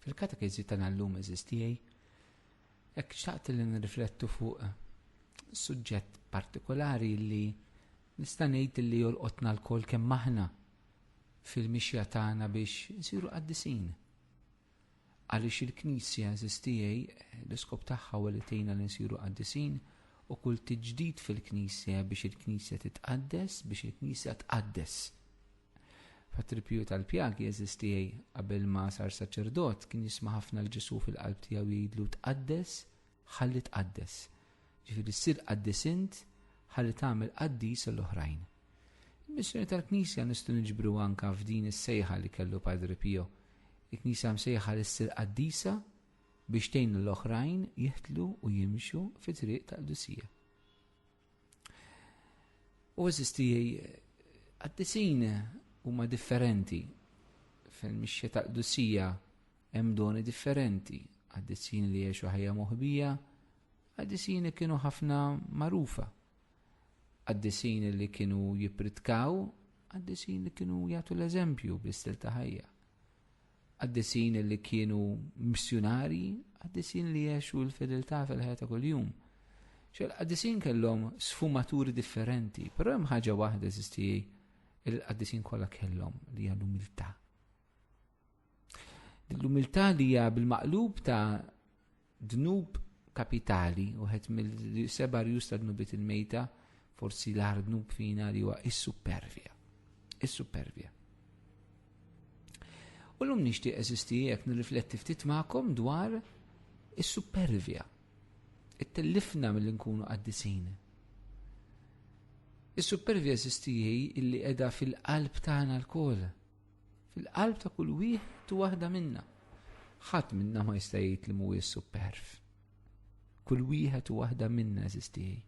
Fil-katekezi tagħna llum eżistijaj, jekk xtaqt li nirriflettu fuq suġġett partikolari li nista' ngħid li jolqotna l-kol kemm aħna fil-mixja tagħna biex nsiru qaddisin. Għaliex il-Knisja eżistijaj l-iskop tagħha huwa li tgħinna li nsiru qaddisin u kull tiġdid fil-Knisja biex il-Knisja titqaddes, biex il-Knisja tqaddes. Fat-tripju tal-pjagi eżistijaj qabel ma sar saċerdot kien jisma' ħafna l-Ġesu fil-qalb tiegħu jgħidlu tqaddes ħalli tqaddes. Ġifieri ssir qaddisint ħalli tagħmel qaddis l-oħrajn. Il-missjoni tal-Knisja nistgħu niġbru anke f'din is-sejħa li kellu Padre Pio. Il-Knisja msejħa li ssir qaddisa biex tgħin l-oħrajn jihtlu u jimxu fit-triq tal-qdusija. U eżistijaj qaddisin huma differenti. Fil-mixja tal-qdusija hemm doni differenti. Qaddisin li jgħixu ħajja moħbija, qaddisin li kienu ħafna magħrufa. Qaddisin li kienu jippritkaw, qaddisin li kienu jagħtu l-eżempju bl-istil ta' ħajja. Qaddisin li kienu missjonari, qaddisin li jgħixu l-fideltà fil-ħajja ta' kuljum. Qaddisin kellhom sfumaturi differenti, però hemm ħaġa waħda eżistijaj il-qaddisin kollha kellhom li hija l-umiltà. L-umiltà li hija bil-maqlub ta' dnub kapitali u wieħed mill-seba' rjus ta' dnubiet il-mejta, forsi l-aħħar dnub fina li huwa is-supervja. Is-supervja. U llum nixtieq eżistijaj jekk nirrifletti ftit magħkom dwar is-supervja. It-tellifna milli nkunu qaddisin. Is-supervja eżistijaj illi qiegħda fil-qalb tagħna l-kol. Fil-qalb ta' kull wieħed u waħda minna. Ħadd minna ma jista' jgħid li mhuwiex superv. Kull wieħed u waħda minna eżistijaj.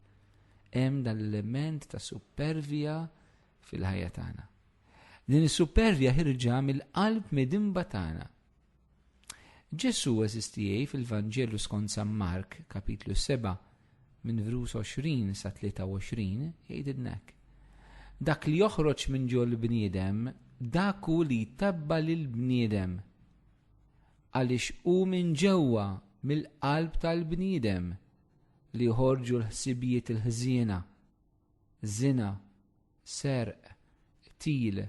Hemm dan l-element ta' supervja fil-ħajja tagħna. Din is-supervja ħirġa mill-qalb midimba tagħna. Ġesu eżistijaj fil-Vanġelu skont San Mark, kapitlu 7, minn verus 20 sa 23 jgħidilnek. Dak li joħroġ minn ġol bniedem, daku li tabba lill-bniedem. Għaliex hu minn ġewwa mill-qalb tal-bniedem li joħorġu l-ħsibijiet il-ħżiena, żina, serq, qtil,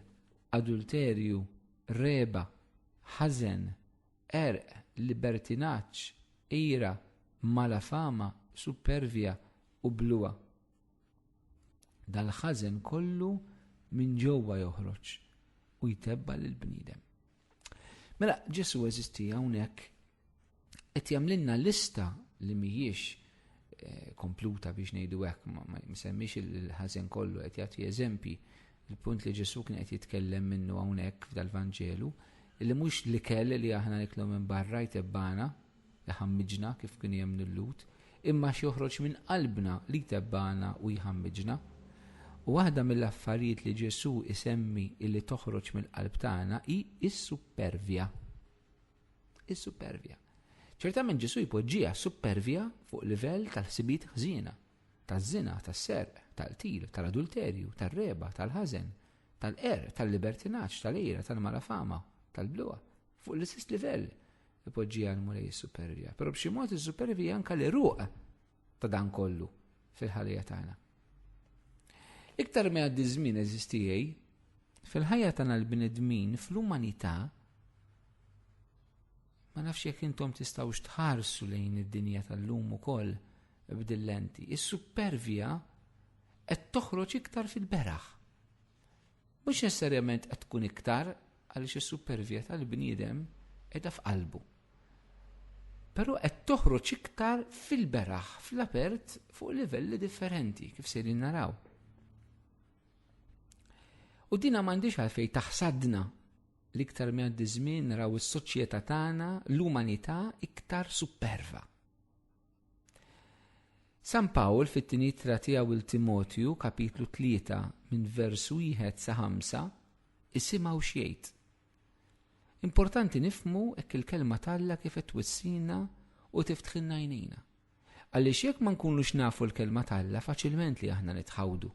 adulterju, reba, ħażen, erq, libertinaġġ, ira, malafama, supervja u bluwa. Dal-ħażen kollu minn ġewwa joħroġ u jtebba lill-bniedem. Mela Ġesu eżisti hawnhekk qed jagħmlilna lista li mhijiex kompluta biex ngħidu hekk, ma jsemmix il-ħażen kollu, qed jagħti eżempji. Il-punt li Ġesu kien qed jitkellem minnu hawnhekk f'dal-Vanġelu illi mhux l-ikel li aħna niklu minn barra jtebbana, jħammiġna kif kien jemnu l-lut, imma x'joħroġ minn qalbna li jtebbana u jħammiġna. U waħda mill-affarijiet li Ġesu isemmi illi toħroġ mill-qalb tagħna hi s-supervja. Is-supervja. Ċertament Ġesu jpoġġiha supervja fuq livell tal-ħsibiet ħżiena, taż-żina, tas-serq, tal-qtil, tal-adulterju, tar-reba, tal-ħażen, tal-qerq, tal-libertinaġġ, tal-ira, tal-malafama, tal-bluwa, fuq l-istess livell ipoġġiha l-mulej is-supervja. Però b'xi mod is-supervja anke l-eruq ta' dan kollu fil-ħajja tagħna. Iktar ma għaddi żmien eżistijaj, fil-ħajja tagħna l-bnedmin fl-umanità ma nafx jekk intom tistgħux tħarsu lejn id-dinja tal-lum ukoll b'dil-lenti. Is-supervja qed toħroġ iktar fil-beraħ. Mhux necessarjament qed tkun iktar għaliex is-supervja tal-bniedem qiegħda f'qalbu. Però qed toħroġ iktar fil-beraħ, fl-apert fuq livelli differenti kif sejrin naraw. U dina m'għandix għalfejn taħsadna l-iktar mi għaddi żmien naraw is-soċjetà tagħna, l-umanità iktar superva. San Pawl fit-tieni ittra tiegħu il Timotju kapitlu 3 minn versu 1 sa 5 isimgħu xjejt. Importanti nifhmu hekk il-kelma talla kif qed twissina u tiftħilna għajnejna. Għaliex jekk ma nkunux nafu l-kelma talla faċilment li aħna nitħawdu.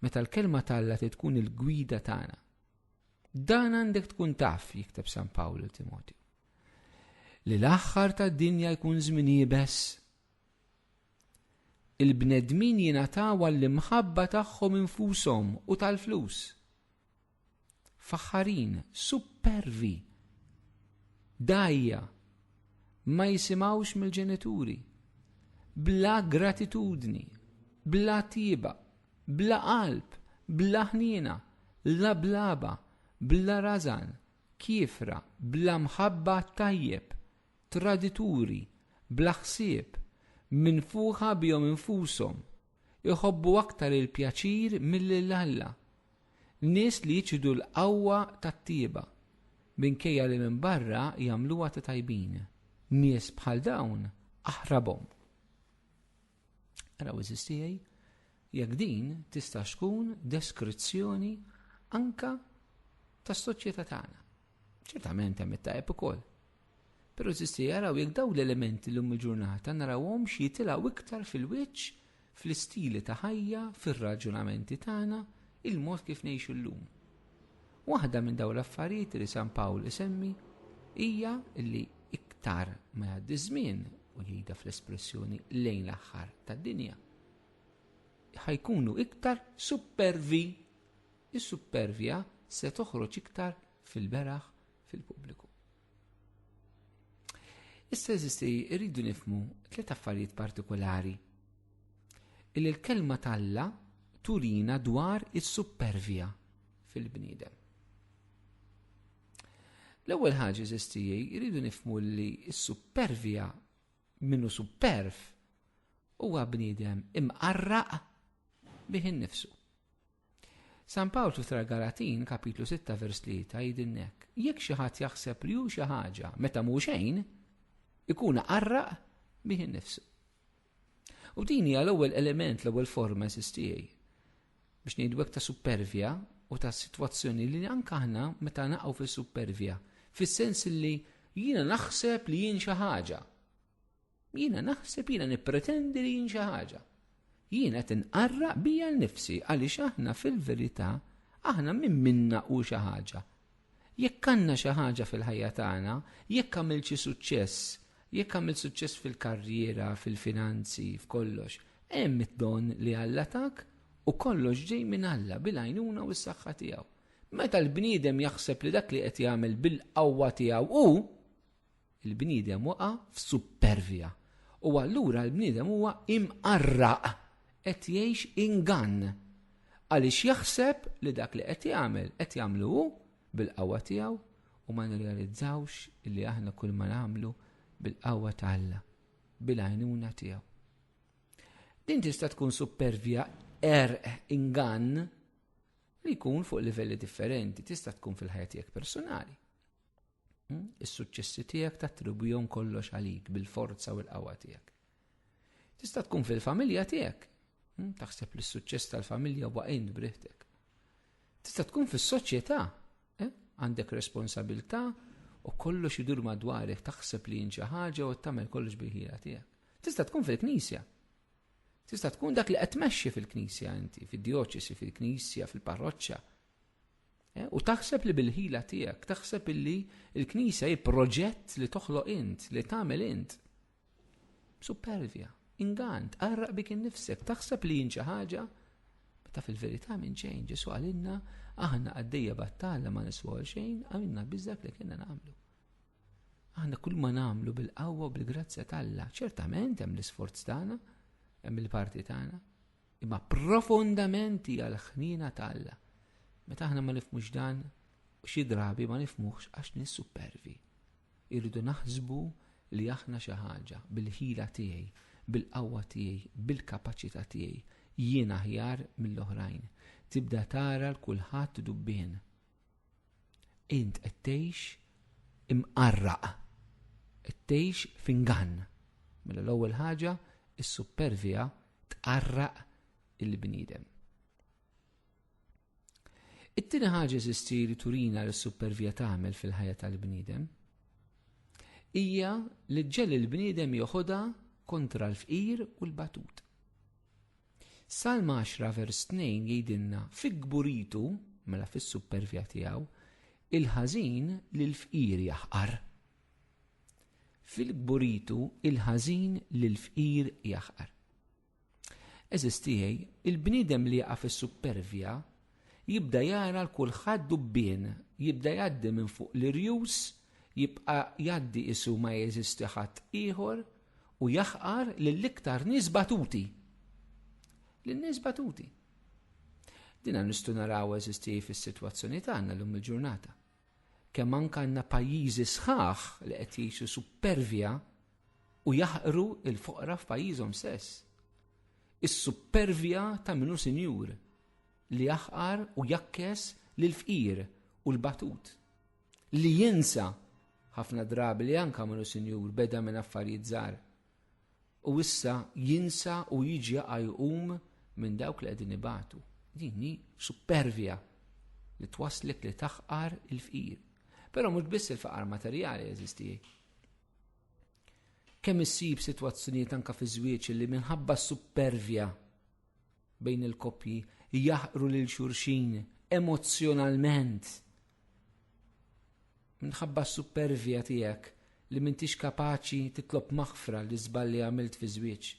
Meta l-kelma talla tkun il-gwida tagħna. Dan għandek tkun taf, jikteb San Pawl il Timotju. li l-aħħar tad-dinja jkun żmien jibes. Il-bnedmin jingħataw għall-imħabba tagħhom infushom u tal-flus. Faħħarin, supervi, dajja, ma jisimgħux mill-ġenituri, bla gratitudni, bla tieba, bla qalb, bla ħniena, la blaba, bla razan, kifra, bla mħabba tajjeb, tradituri, bla ħsieb, minfuħa bihom infushom, iħobbu aktar il-pjaċir mill-Alla, nies li jiġdu l-qawwa tat-tieba, minkejja li minn barra jagħmluha ta' tajbin. Nies bħal dawn aħrabhom. Araw eżistijaj, jekk din tista' tkun deskrizzjoni anka tas-soċjetà tagħna. Ċertament hemm it-tajb ukoll. Però eżistijaj araw jekk dawn l-elementi llum il-ġurnata narawhom xi jitilgħu iktar fil-wiċċ, fl-istili ta' ħajja, fir-raġunamenti tagħna, il-mod kif ngħixu llum. Waħda minn dawn l-affarijiet li San Pawl isemmi hija li iktar ma jgħaddi żmien u jgħidha fl-espressjoni lejn l-aħħar tad-dinja ħajkunu iktar supervi. Is-supervja se toħroġ iktar fil-beraħ fil-pubbliku. Issa eżisti rridu nifhmu tliet affarijiet partikolari illi l-kelma talla turina dwar is-supervja fil-bniedem. L-ewwel ħaġa eżistijaj irridu nifhmu li s-supervja minnu superf huwa bniedem imqarraq bih innifsu. San Pawl fitra Galatin kapitlu 6 vers 3 jgħidilnek jekk xi ħadd jaħseb li hu xi ħaġa meta mhu xejn ikun qarraq bih innifsu. U din hija l-ewwel element, l-ewwel forma eżistijaj biex ngħidu hekk ta' supervja u ta' sitwazzjoni li anke aħna meta naqgħu fis-supervja fis-sens li jiena naħseb li jien xi ħaġa. Jiena naħseb jiena nippretendi li jien xi ħaġa. Jiena qed inqarraq bija nnifsi għaliex aħna fil-verità aħna minn minna hu xi ħaġa. Jekk għandna xi ħaġa fil-ħajja tagħna, jekk għamilt xi suċċess, jekk għamilt suċċess fil-karriera, fil-finanzi, f'kollox, hemm id-don li Alla tak u kollox ġej minn Alla bil-għajnuna u s-saħħa tiegħu. Meta l-bniedem jaħseb li dak li qed jagħmel bil-qawwa tiegħu il-bniedem waqa' f'supervja. U allura l-bniedem huwa imqarraq qed jgħix ingann għaliex jaħseb li dak li qed jagħmlu bil-qawwa tiegħu u ma nirrealizzawx li aħna kull ma nagħmlu bil-qawwa ta' Alla, bil-għajnuna tiegħu. Din tista' tkun supervja ingann li jkun fuq livelli differenti, tista' tkun fil-ħajja tiegħek personali. Is-suċċessi tiegħek tattribwihom kollox għalik bil-forza u l-qawwa tiegħek. Tista' tkun fil-familja tiegħek. Taħseb li s-suċċess tal-familja huwa għajn briħtek. Tista' tkun fis-soċjetà, għandek responsabilità u kollox idur madwarek, taħseb li xi ħaġa u tagħmel kollox bil-ħila tiegħek. Tista' tkun fil-Knisja. Tista' tkun dak li qed tmexxi fil-Knisja inti, fid-dijoċesi, fil-Knisja, fil-parroċċja. U taħseb li bil-ħila tiegħek, taħseb li l-Knisja hi proġett li toħloq int, li tagħmel int. Supervja, ingann, tqarraq bik innifsek, taħseb li xi ħaġa, meta fil-verità minn xejn Ġesu għalilna aħna għaddejja battalla ma niswa xejn, għamilna biżżejjed li kienna nagħmlu. Aħna kull ma nagħmlu bil-qawwa u bil-grazzja tal-Alla, ċertament hemm l-isforz tagħna, hemm il-parti tagħna, imma profondament hija l-ħnina tal-Alla. Meta aħna ma nifhmux dan, xi drabi ma nifhmuhx għax nissupervi. Irridu naħsbu li aħna xi ħaġa bil-ħila tiegħi, bil-qawwa tiegħi, bil-kapaċità tiegħi, jien aħjar mill-oħrajn. Tibda tara l-kulħadd dubbien. Int qed tgħix imqarraq, qed tgħix f'ingann. Mela l-ewwel ħaġa is-supervja tqarraq il-bniedem. It-tieni ħaġa eżisti li turina li s-supervja tagħmel fil-ħajja tal-bniedem hija li ġġel il-bniedem joħodha kontra l-fqir u l-batut. Salm 10 vers 2 jgħidilna fi gburitu, mela fis-supervja tiegħu, il-ħażin li l-fqir jaħqar. Fil-gburitu il-ħażin lill-fqir jaħqar. Eżis tiegħi, il-bniedem li jaqa' fis-supervja jibda jara l-kulħadd dubbien, jibda jgħaddi minn fuq l-irjus, jibqa' jgħaddi isu ma jeżisti ħadd ieħor u jaħqar lill-iktar nies batuti. Lin-nies batuti. Dina nistgħu naraw eżis tiegħi fis-sitwazzjoni tagħna llum il-ġurnata. Kemm anke għandna pajjiżi sħaħ li qed jgħixu supervja u jaħqru l-foqra f'pajjiżhom stess. Is-supervja ta' minnu sinjur li jaħqar u jakkes lill-fqir u l-batut. Li jinsa ħafna drabi li anke minnu sinjur beda minn affarijiet żgħar. U issa jinsa u jiġi jqum minn dawk li qegħdin ibatu. Din hi supervja li twaslek li taħqar il-fqir. Però mhux biss il-faqar materjali jeżisti. Kemm issib sitwazzjonijiet anke fi żwieġ li minħabba supervja bejn il-koppji jaħqru lil xulxin emozzjonalment. Minħabba supervja tiegħek li m'intix kapaċi titlob maħfra li żball li għamilt fi żwieġ.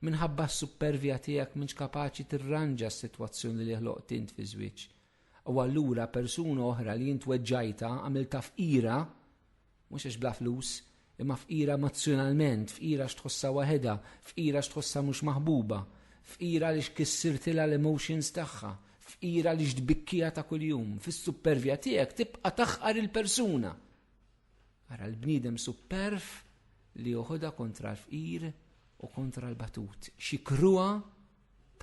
Minħabba supervja tiegħek m'intix kapaċi tirranġa s-sitwazzjoni li ħloqt int fi żwieġ. U allura persuna oħra li jint weġġajta għamilta fqira, mhux għax bla flus, imma fqira emozjonalment, fqira x'tħossha waħedha, fqira x'tħossha mhux maħbuba, fqira li x'kissirtilha l-emotions tagħha, fqira li x'tbikkija ta' kuljum. Fis-supervja tiegħek tibqa' taħqar il-persuna. Ara l-bniedem superv li joħodha kontra l-fqir u kontra l-batut. Xi kruha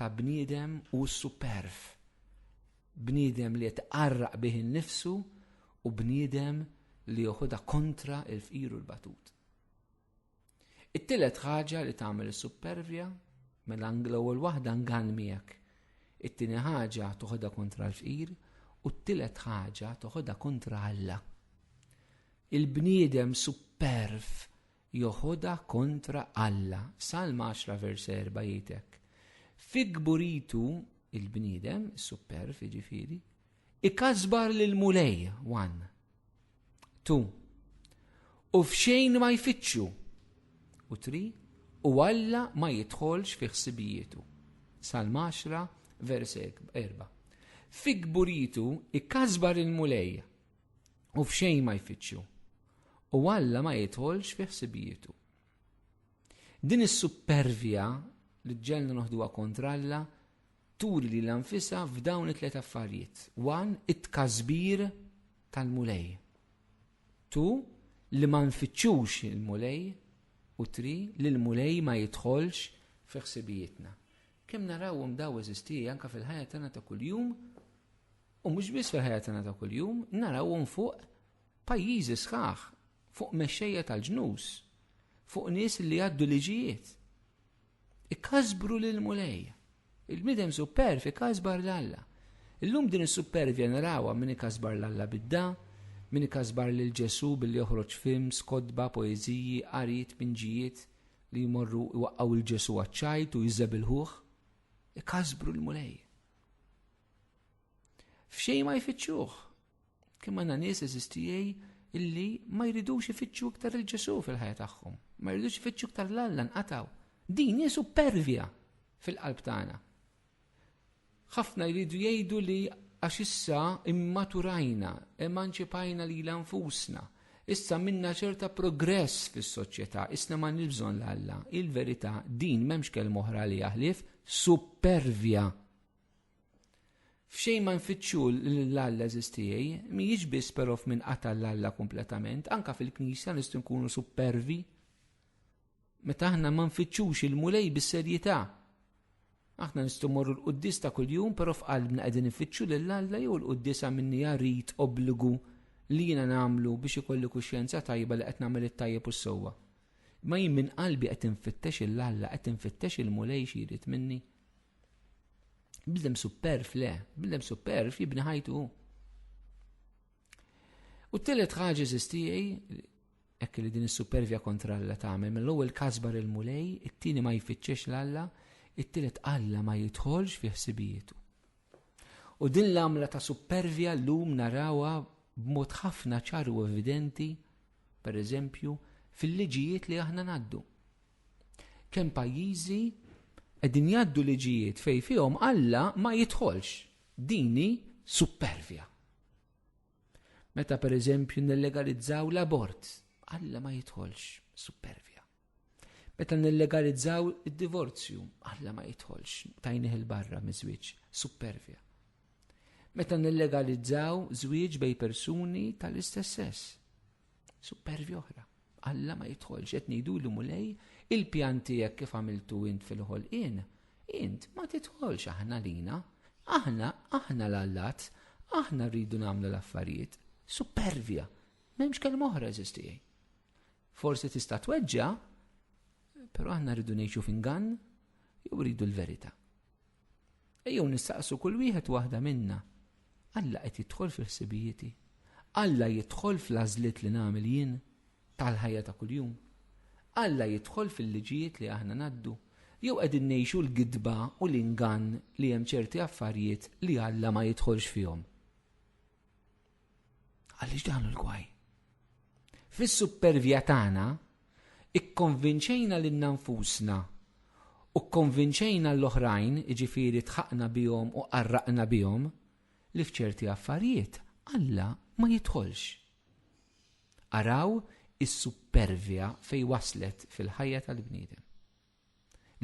ta' bniedem u superv. Bniedem li jtqarraq bih innifsu u bniedem li joħodha kontra il-fqir u l-batut. It-tielet ħaġa li tagħmel is-supervja mill-ewwel waħda ngan miegħek. It-tieni ħaġa toħodha kontra l-fqir u t-tielet ħaġa toħodha kontra Alla. Il-bniedem superv joħodha kontra Alla. Salm 10 vers 4 jgħidlek. Fi gburitu il-bniedem, superv jiġifieri, ikasbar lil-mulej, 1. 2. U f'xejn ma jfittxu. U 3. U Alla ma jidħolx fi ħsibijietu. Salm 10 vers 4. Fi gburitu ikasbar il-mulej u f'xejn ma jfittxu. U Alla ma jidħolx fi ħsibijietu. Din is-supervja li ġġelna noħduha kontra Alla turi li l-anfisa f'dawn it-tliet affarijiet. 1. It-każbir tal-mulej. 2. Li ma nfittxux il-mulej. U 3. Li l-mulej ma jidħolx fi ħsibijietna. Kemm narawhom daw eżisti anke fil-ħajja tagħna ta' kuljum u mhux biss fil-ħajja tagħna ta' kuljum, narawhom fuq pajjiżi sħaħ, fuq mexxejja tal-ġnus, fuq nies li għaddu liġijiet. Ikasbru lil-mulej. Il-bniedem superv ikasbar l-Alla. Illum din is-supervja narawha min ikasbar l-Alla bid-da, min ikasbar lil Ġesu billi joħroġ films, kodba, poeżiji, qarijiet, pinġijiet li jmorru iwaqqgħu il-Ġesu għaċ-ċajt u jiżżebilħuh. Ikasbru l-mulej. F'xejn ma jfittxuh. Kemm għandna nies eżistijej illi ma jridux ifittxu iktar il-Ġesu fil-ħajja tagħhom. Ma jridux ifittxu iktar l-Alla nqataw. Din hija supervja fil-qalb tagħna. Ħafna jridu jgħidu li għax issa immaturajna, emanċipajna lilha nfusna, issa minna ċerta progress fis-soċjetà, issa ma nilbżon l-Alla. Il-verità din m'hemmx kelma oħra li jaħlif supervja. F'xejn ma nfittxu l-Alla eżistijej, mhijiex biss però minn qata l-Alla kompletament, anke fil-Knisja nistgħu nkunu supervi. Meta aħna ma nfittxux il-mulej bis-serjetà. Aħna nistgħu morru l-qudies ta' kuljum, però f'qalbna qegħdin ifittxu lill-Alla jew l-qudiesa minni rid obbligu li jiena nagħmlu biex ikolli kuxjenza tajba li qed nagħmel it-tajjeb u s-sewwa. Ma jien minn qalbi qed infittex il-Alla, qed infittex il-mulej xi jrid minni. Bildem superv le, bildem superv jibni ħajtu. U t-tielet ħaġa eżistijej, hekk li din is-supervja kontra Alla tagħmel, mill-ewwel kasbar il-mulej, it-tieni ma jfittxex l-Alla, it-tielet Alla ma jidħolx fi ħsibijietu. U din l-għamla ta' supervja llum narawha b'mod ħafna ċar u evidenti, pereżempju, fil-liġijiet li aħna ngħaddu. Kemm pajjiżi qegħdin jgħaddu liġijiet fejn fihom Alla ma jidħolx. Dini supervja. Meta pereżempju nillegalizzaw l-abort, Alla ma jidħolx, supervja. Meta nillegalizzaw id-divorzju, Alla ma jidħolx, tajnih il-barra miż-żwieġ, supervja. Meta nillegalizzaw żwieġ bejn persuni tal-istess sess, supervja oħra. Alla ma jidħolx, qed ngħidulu mulej il-pjan tiegħek kif għamiltu int fil-ħolqien, int ma tidħolx aħna lina, aħna l-Allat, aħna rridu nagħmlu l-affarijiet, supervja, m'hemmx kelma oħra eżistijaj. Forsi tista' tweġġa', però aħna rridu ngħixu f'ingann jew rridu l-verità. Ejjew nistaqsu kull wieħed waħda minna. Alla qed jidħol fil-ħsibijieti. Alla jidħol fl-għażliet li nagħmel jien tal-ħajja ta' kuljum. Alla jidħol fil-liġijiet li aħna ngħaddu. Jew qegħdin ngħixu l-gidba u l-ingann li hemm ċerti affarijiet li Alla ma jidħolx fihom. Għaliex dan l-gwaj. Fis-supervja tagħna ikkonvinċejna lil nfusna u kkonvinċejna l-oħrajn, jiġifieri tħaqna bihom u qarraqna bihom, li f'ċerti affarijiet Alla ma jidħolx. Araw is-supervja fejn waslet fil-ħajja tal-bniedem.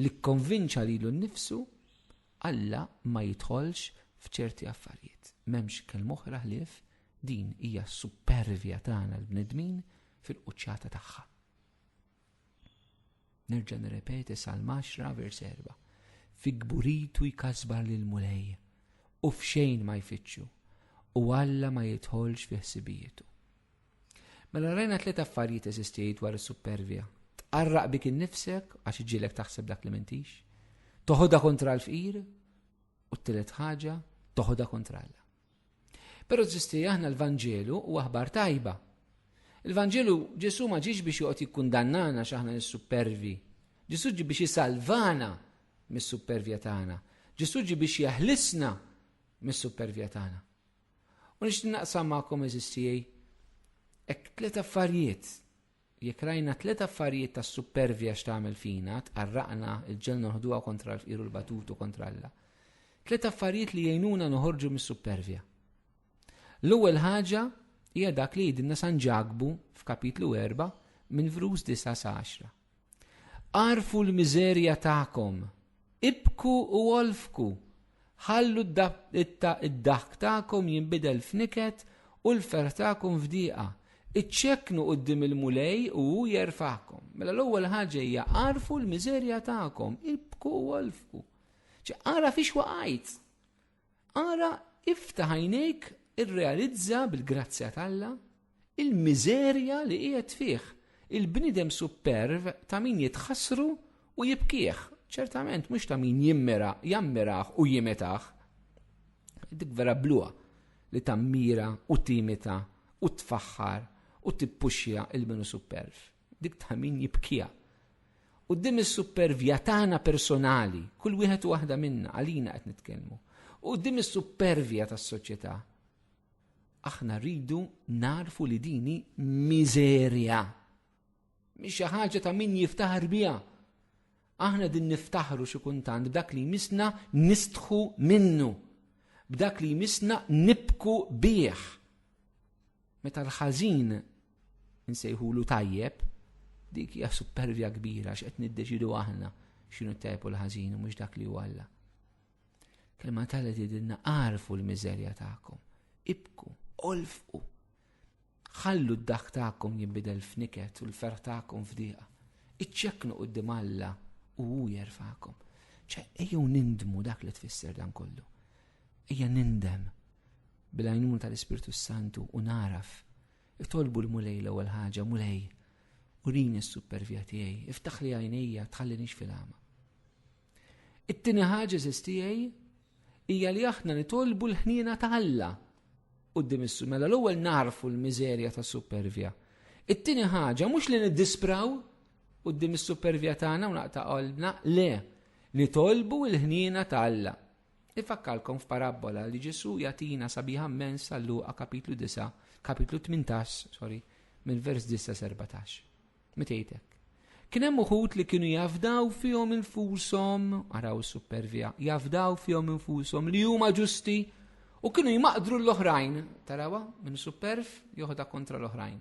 Li kkonvinċa lilu nnifsu Alla ma jidħolx f'ċerti affarijiet. M'hemmx kelma oħra ħlief, din hija supervja tagħna l-bnedmin fil-quċċata tagħha. Nerġa' nirrepeti Salm 10 vers 4. Fi gburitu jkasbar lil mulej u f'xejn ma jfittxu u Alla ma jidħolx fi ħsibijietu. Mela rajna 3 affarijiet eżistejt dwar is-supervja. Tqarraq bik innifsek għax iġielek taħseb dak li m'intix, toħodha kontra l-fqir u t-tielet ħaġa toħodha kontra Alla. Però eżistej aħna l-Vanġelu u aħbar tajba. Il-Vanġelu Ġesu ma ġiex biex joqgħod jikkundannana x'aħna nis-supervi. Ġesu ġi biex jisalvana mis-supervja tagħna. Ġesu ġi biex jaħlisna mis-supervja tagħna. U nixtieq naqsam magħkom eżistijej hekk 3 affarijiet. Jekk rajna 3 affarijiet tas-supervja x'tagħmel fina, tqarraqna il-ġelna noħduha kontra l-fqir u l-batutu kontra Alla. 3 affarijiet li jgħinuna noħorġu mis-supervja. L-ewwel ħaġa hija dak li jidilna San Ġagbu f'kapitlu 4 minn vrus 9 sa 10. Arfu l-miżerja tagħkom, ibku u wolfku, ħallu id-daħk tagħkom jinbidel f'niket u l-fer tagħkom f'dieqa, iċċekknu quddiem il-mulej u jerfa'kom. Mela l-ewwel ħaġa hija arfu l-miżerja tagħkom, ibku u wolfku. Ara fiex waqajt. Ara iftaħ għajnejk irrealizza bil-grazzja t'Alla il-miżerja li qiegħed fih. Il-bniedem superv ta' min jitħassru u jibkieħ. ċertament mhux ta' min jammiraħ u jimetaħ. Dik vera bluha li tammira u timita u tfaħħar u tippuxja il-minu superv. Dik ta' min jibkija. U dim is-supervja tagħna personali, kull wieħed u waħda minna għalina qed nitkellmu. U dim is-supervja tas-soċjetà. Aħna rridu narfu li dini miżerja. Mhix xi ħaġa ta' min jiftaħar biha. Aħna din niftaħru xi kuntant b'dak li jmissna nistħu minnu. B'dak li jmissna nibku bih. Meta l-ħażin insejħulu tajjeb, dik hija supervja kbira x'qed niddeċidu aħna x'inhu tajjeb u l-ħażin u mhux dak li huwa Alla. Kelma Alla tgħidilna għarfu l-miżerja tagħkom, ibku, olfqu. Ħallu d-daħk tagħkom jinbidel f'niket u l-ferħ tagħkom f'dieqa. Iċċekknu quddiem Alla u hu jerfa'kom. Ejjew nindmu dak li tfisser dan kollu. Ejja nindem bil-għajnuna tal-Ispirtu Santu u naraf. Itolbu l-mulej l-ewwel ħaġa, mulej, urini s-supervja tiegħi, iftaħ li għajnejja tħallinix fil-għama. It-tieni ħaġa tiegħi hija li aħna nitolbu l-ħniena ta' Alla quddiem mela l-ewwel narfu l-miżerja tas-supervja. It-tieni ħaġa mhux li niddispraw quddiem is-supervja tagħna u naqta' qalbna, le, nitolbu l-ħniena ta' Alla. Ifakkalkom f'parabola li Ġesu jagħtina sabiħa immens Luqa kapitlu 18, minn vers 9 sa 14. Mitejtek. Kien hemm uħud li kienu jafdaw fihom infushom, araw is-supervja, jafdaw fihom infushom li huma ġusti u kienu jmaqdru l-oħrajn. Tarawha minn superf joħda kontra l-oħrajn.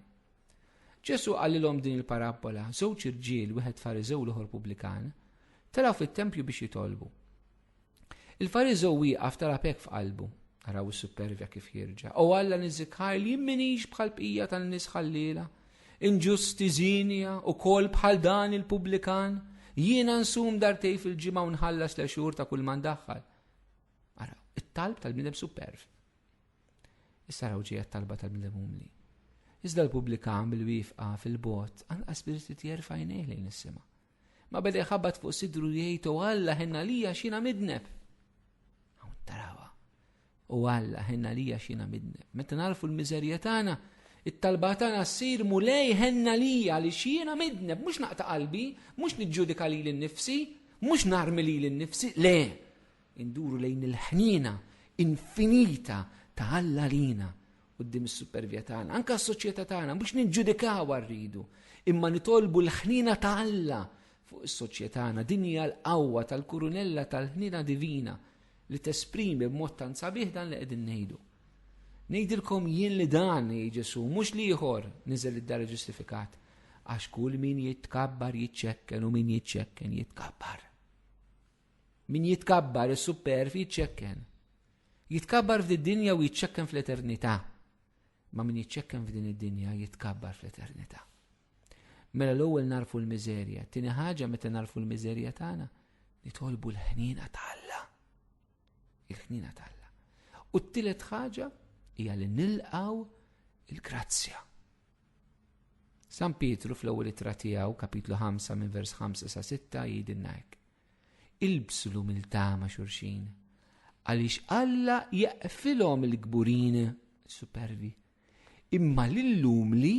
Ġesu qallilhom din il-parabola, żewġ irġiel, wieħed Fariżew u l-ieħor Pubblikan, taraw fit-tempju biex jitolbu. Il-Fariżew wieqaf tarab hekk f'qalbu, araw is-supervja kif jirġa'. U Alla niżikħar li jimminix bħal bqija tan-nies ħalliela, inġusti żinja u kol bħal dan il-Pubblikan, jiena nsum dartej fil-ġimgħa u nħallas l-għexur ta' kull man daħħal. Araw, it-talb tal-bniedem superf. Issa raw ġejja talba tal-bniedem umli. Iżda l-Pubblikan bil-wifqa fil-bot anqas birid jerfa' jnejh lejn is-sema. Ma beda jħabbat fuq sidru jgħid u Alla ħenna lija x'jiena midneb. Hawn tarawha. U Alla ħenna lija x'jiena midneb. Meta narfu l-miżerja tagħna, it-talba tagħna ssir mulej ħenna lija li x'jiena midneb, mhux naqta' qalbi, mhux niġġudika lili nnifsi, mhux narmi lili nnifsi, le. Induru lejn il-ħnina infinita ta' Alla lina quddiem is-supervja tagħna, anke s-soċjetà tagħna mhux niġġudikawha rridu, imma nitolbu l-ħnina ta' Alla fuq is-soċjetà tagħna. Din hija l-qawwa tal-kurunella tal-ħnina divina li tesprimi b'mod tant sabiħ dan li qegħdin ngħidu. Ngħidilkom jien li dan Ġesu mhux li ieħor niżel id-dar ġustifikat, għax kull min jitkabbar jiċċekken u min jiċċekken jitkabbar. Min jitkabbar is-superf jiċċekken. Jitkabbar f'din dinja u jiċċekken fl-eternità. Ma min jiċċekken f'din id-dinja jitkabbar fl-eternità. Mela l-ewwel narfu l-miżerja, tieni ħaġa meta narfu l-miżerja tagħna nitolbu l-ħnina ta' Alla. Il-ħnina ta' Alla. U t-tielet ħaġa hija li nilqgħu il-grazzja. San Pietru fl-ewwel ittra tiegħu kapitlu 5 minn vers 5 sa 6 jgħidilna hekk. Ilbsu l-umiltà ma' xulxin għaliex Alla jaqfilhom il-kburin supervi imma lill-umli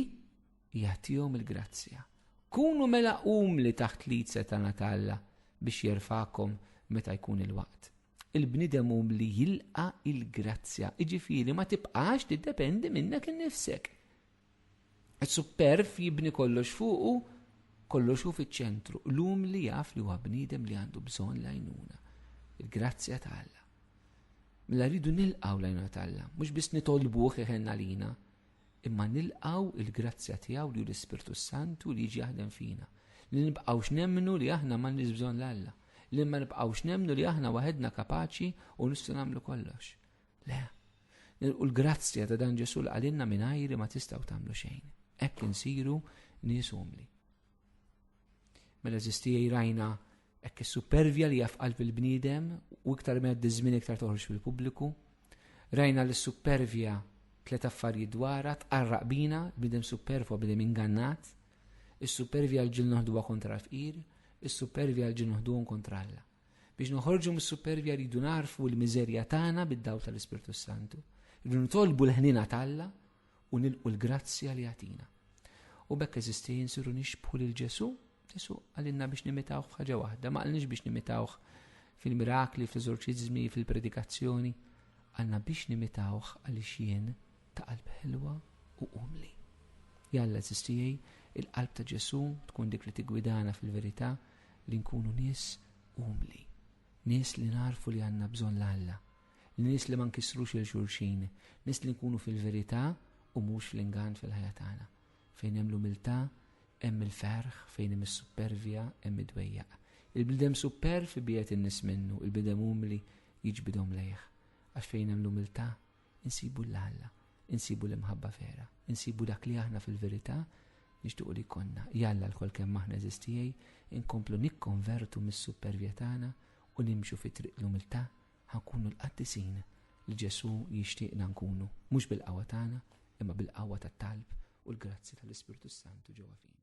jagħtihom il-grazzja. Kunu mela umli taħt l-idsa tagħna ta' Alla biex jerfakom meta jkun il-waqt. Il-bnidem umli jilqa il-grazzja, iġifieri ma tibqax tiddependi minnek innifsek. Is-superf jibni kollox fuqu, kollox hu fiċ-ċentru. L-umli jaf li huwa bniedem li għandu bżonn l-għajnuna. Il-grazzja ta' Alla. Mela rridu nilqgħu l-għajnuna ta' Alla, mhux biss nitolbuh iħenna lina, imma nilqgħu il-grazzja tiegħu li l-Ispirtu Santu li jiġi jaħdem fina. Li nibqgħux nemmnu li aħna m'għandniex bżonn l-Alla. Li ma nibqgħux nemmnu li aħna waħedna kapaċi u nistgħu nagħmlu kollox. Le. U l-grazzja ta' dan Ġesu għalilna mingħajr ma tistgħu tagħmlu xejn. Hekk insiru nies umli. Mela eżistija rajna hekk is-supervja li jaf qalb il-bniedem u iktar meddi żmien iktar toħroġ fil-pubbliku. Rajna li s-supervja tliet affarijiet dwarha tqarraq bina, bniedem superfu bniedem ingannat, is-supervja l-ġil noħduha kontra l-fqir, is-supervja l-ġil noħduhom kontra Alla. Biex noħorġu mis-supervja rridu narfu l-miżerja tagħna bid-dawl tal-Ispirtu Santu. Rridu nitolbu l-ħnina ta' Alla u nilqu l-grazzja li jagħtina. U bekk eżisti jinsiru nixbħu lil Ġesu, Ġesu għalilna biex nimitawh f'ħaġa waħda, ma qalniex biex nimitawh fil-mirakli, fl-eżorċiżmi, fil-predikazzjoni, għalna biex nimitawh għaliex jien ta' qalb ħelwa u umli. Jalla eżistijej, il-qalb ta' Ġesu tkun dik li tigwidana fil-verità li nkunu nies umli, nies li narfu li għandna bżonn l-Alla, nies li ma nkissrux il-xulxin, nies li nkunu fil-verità u mhux fl-ingann fil-ħajja tagħna. Fejn hemm l-umiltà, hemm il-ferħ, fejn hemm is-supervja, hemm id-dwejjaq. Il-bniedem superf biegħed in-nies minnu, il-bniedem umli jiġbidhom lejh. Għax fejn hemm l-umiltà, insibu l-Alla, insibu l-imħabba vera, insibu dak li aħna fil-verità nixtiequ li konna. Jalla l-kol kemm aħna eżistijej, inkomplu nikkonvertu mis-supervja tagħna u nimxu fi triq l-umiltà ħankunu l-qaddisin li Ġesu jixtieqna nkunu, mhux bil-qawwa tagħna, imma bil-qawwa tat-talb u l-grazzi tal-Ispirtu Santu ġewwa fina.